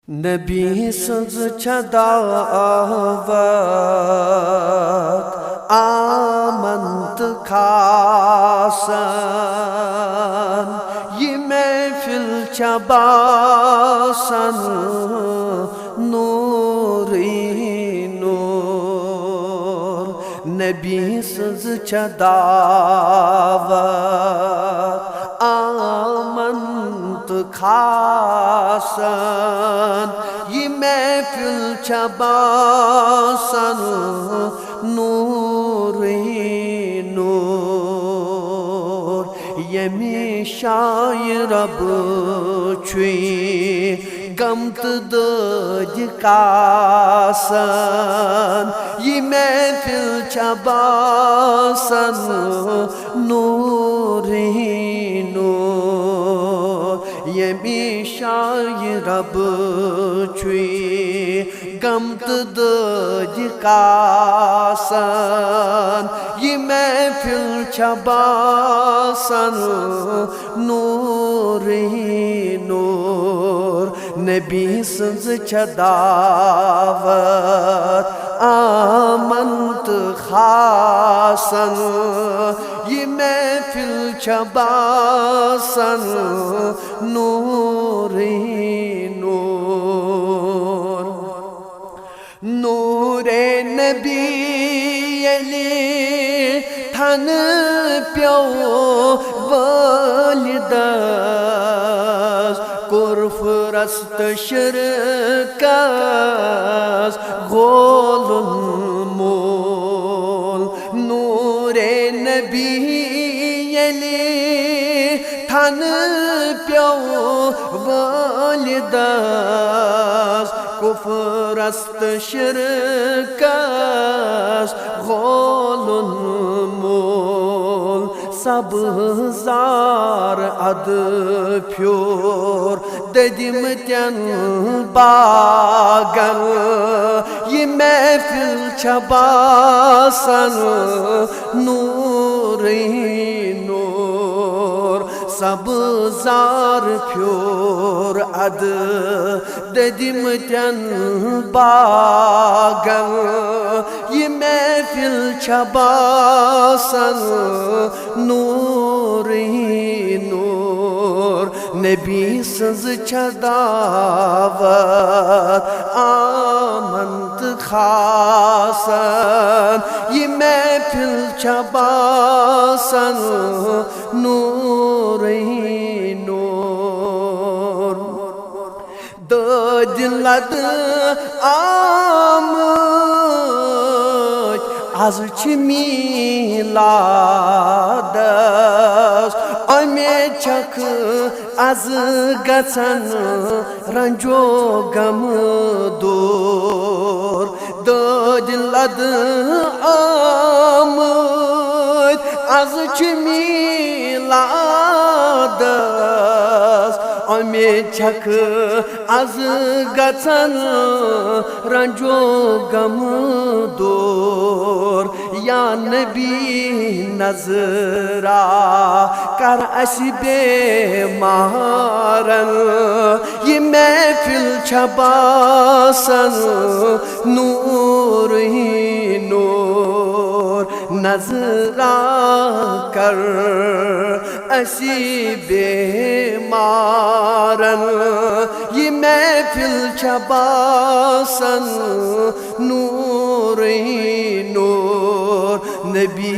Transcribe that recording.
नबी सज दावत आमंत खासन ये महफिल चबासन नूरी नूर नबी सज दावत आमंत खासन ये महफिल चबासन नूरी नूर यमी शायर रब छुई गमत दज कासन ये महफिल चबासन नूरी नूर यमी शायर रब छुई गमत दज कासन ये महफिल चबासन नूरी नूर नबी सज दावत आमंत खासन ये महफिल चबासन नूरी नूर नूरे नबी अली थन प्यो वलिदस कुरफरस्त शिरकस गोलुल मोल नूरे नबी अली थन प्यो वलिदस कुफरस्त शिरकस गोलुल मोल सबजार अद फ्योर ददिम त्यन बागन ये महफिल चबासन नूरी नूर सबजार फ्योर अद ददिम त्यन बागन ये महफिल चबासन नूरी नूर नबी सज दावत आमंत खासन ये महफिल चबासन नूरी नूर दिलद आमद आज मिलादस अमे छक आज गचन रंजो गम दूर दिलद आमद आज मिलादस अमे छक आज गचन रंजो गम दूर या नबी नजरा कर अशबे मारन ये महफिल चबासन नूरी नूर नजरा कर अशबे मारन ये महफिल चबासन नूरी नूर नबी